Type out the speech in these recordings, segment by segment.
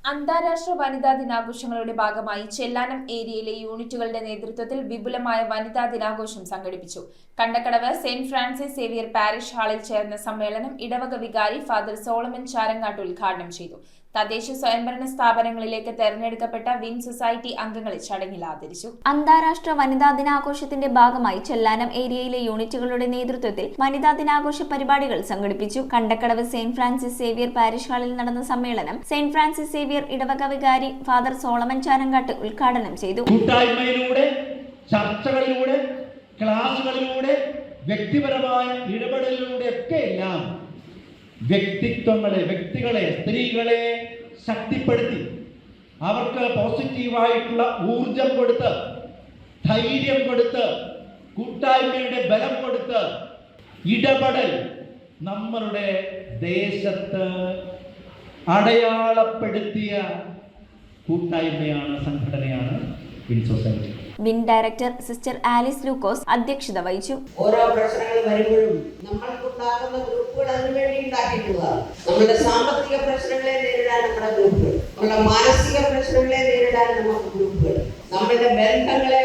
അന്താരാഷ്ട്ര വനിതാ ദിനാഘോഷങ്ങളുടെ ഭാഗമായി ചെല്ലാനം ഏരിയയിലെ യൂണിറ്റുകളുടെ നേതൃത്വത്തിൽ വിപുലമായ വനിതാ ദിനാഘോഷം സംഘടിപ്പിച്ചു. Kandakkadavu Saint Francis Xavier parish ഹാളിൽ ചേർന്ന സമ്മേളനം ഇടവക വികാരി ഫാദർ സോളമൻ ചാരങ്ങാട്ട് ഉദ്ഘാടനം ചെയ്തു. തദ്ദേശ സ്വയംഭരണ സ്ഥാപനങ്ങളിലേക്ക് തെരഞ്ഞെടുക്കപ്പെട്ട വിൻ സൊസൈറ്റി അംഗങ്ങളെ ചടങ്ങിൽ ആദരിച്ചു. അന്താരാഷ്ട്ര വനിതാ ദിനാഘോഷത്തിന്റെ ഭാഗമായി ചെല്ലാനം ഏരിയയിലെ യൂണിറ്റുകളുടെ നേതൃത്വത്തിൽ വനിതാ ദിനാഘോഷ പരിപാടികൾ സംഘടിപ്പിച്ചു. Kandakkadavu Saint Francis Xavier parish ഹാളിൽ നടന്ന സമ്മേളനം സെന്റ് ഫ്രാൻസിസ് സേവിയർ ഇടവക വികാരി ഫാദർ സോളമൻ ചാരങ്ങാട്ട് ഉദ്ഘാടനം ചെയ്തു. കൂട്ടായ്മയിലൂടെ, ചർച്ചകളിലൂടെ, ക്ലാസുകളിലൂടെ, വ്യക്തിപരമായ ഇടപെടലിലൂടെ ഒക്കെ എല്ലാം വ്യക്തികളെ സ്ത്രീകളെ ശക്തിപ്പെടുത്തി അവർക്ക് പോസിറ്റീവായിട്ടുള്ള ഊർജം കൊടുത്ത്, ധൈര്യം കൊടുത്ത്, കൂട്ടായ്മയുടെ ബലം കൊടുത്ത് ഇടപെടൽ നമ്മളുടെ ദേശത്ത് അടയാളപ്പെടുത്തിയ കൂട്ടായ്മയാണ്, സംഘടനയാണ് win society. Win director sister Alice Lukose അധ്യക്ഷത വഹിച്ചു. ഓരോ പ്രശ്നങ്ങൾ വരുമ്പോഴും നമ്മൾക്കുണ്ടാകുന്ന ഗ്രൂപ്പുകൾ അതിനുവേണ്ടി ഉണ്ടാക്കിയിട്ടുള്ളതാണ്. നമ്മുടെ സാമ്പത്തിക പ്രശ്നങ്ങളെ നേരിടാൻ നമ്മുടെ ഗ്രൂപ്പുകൾ, നമ്മുടെ മാനസിക പ്രശ്നങ്ങളെ നേരിടാൻ നമുക്ക് ഗ്രൂപ്പുകൾ, നമ്മുടെ ബന്ധങ്ങളെ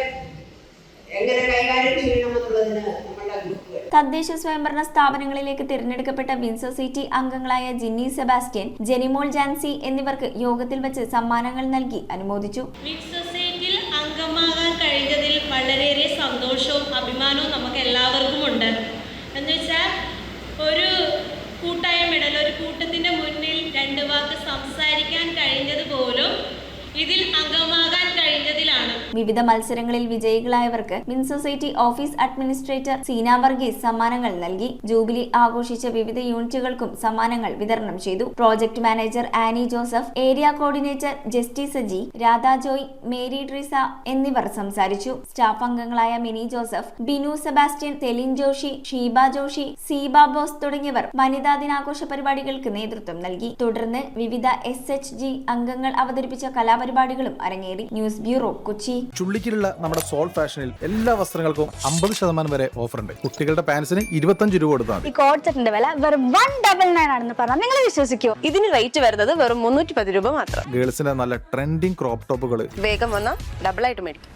എങ്ങനെ കൈകാര്യം ചെയ്യണമെന്നുള്ളതിന് നമ്മുടെ ഗ്രൂപ്പുകൾ. തദ്ദേശ സ്വയംഭരണ സ്ഥാപനങ്ങളിലേക്ക് തിരഞ്ഞെടുക്കപ്പെട്ട വിൻ സൊസൈറ്റി അംഗങ്ങളായ ജിന്നി സെബാസ്റ്റ്യൻ, ജെനിമോൾ ജാൻസി എന്നിവർക്ക് യോഗത്തിൽ വെച്ച് സമ്മാനങ്ങൾ നൽകി അനുമോദിച്ചു. അംഗമാകാൻ കഴിഞ്ഞതിൽ വളരെയേറെ സന്തോഷവും അഭിമാനവും നമുക്ക് എല്ലാവർക്കും ഉണ്ട്. എന്ന് വെച്ചാൽ ഒരു കൂട്ടായ്മയുടെ, ഒരു കൂട്ടത്തിൻ്റെ മുന്നിൽ രണ്ട് വാക്ക് സംസാരിക്കാൻ കഴിഞ്ഞത് പോലും ഇതിൽ അംഗമാകാൻ കഴിഞ്ഞതിലാണ്. വിവിധ മത്സരങ്ങളിൽ വിജയികളായവർക്ക് win society office administrator Seena Varghese സമ്മാനങ്ങൾ നൽകി. ജൂബിലി ആഘോഷിച്ച വിവിധ യൂണിറ്റുകൾക്കും സമ്മാനങ്ങൾ വിതരണം ചെയ്തു. Project manager Annie Joseph, area coordinator Justy Saji, Radha Joy, Mary Treesa എന്നിവർ സംസാരിച്ചു. സ്റ്റാഫ് അംഗങ്ങളായ മിനി ജോസഫ്, ബിനു സെബാസ്റ്റ്യൻ, തെലിൻ ജോഷി, ഷീബ ജോഷി, സീബ ബോസ് തുടങ്ങിയവർ വനിതാ ദിനാഘോഷ പരിപാടികൾക്ക് നേതൃത്വം നൽകി. തുടർന്ന് വിവിധ SHG അംഗങ്ങൾ അവതരിപ്പിച്ച കലാപരിപാടികളും അരങ്ങേറി. News bureau, Kochi. ചുള്ളിക്കിലുള്ള നമ്മുടെ സോൾ ഫാഷനിൽ എല്ലാ വസ്ത്രങ്ങൾക്കും 50% വരെ ഓഫർ ഉണ്ട്. കുട്ടികളുടെ പാൻസിന് 25 രൂപ കൊടുത്താൽ ഈ കോഡ് സെറ്റിന്റെ വില വെറും 199 ആണെന്ന് പറഞ്ഞാൽ നിങ്ങൾ വിശ്വസിക്കുമോ? ഇതിന് റേറ്റ് വരുന്നത് വെറും 310 രൂപ മാത്രം. ഗേൾസിന്റെ നല്ല ട്രെൻഡിങ് ക്രോപ്പ് ടോപ്പുകൾ വേഗം വന്നാൽ ഡബിൾ ആയിട്ട് മേടിക്കും.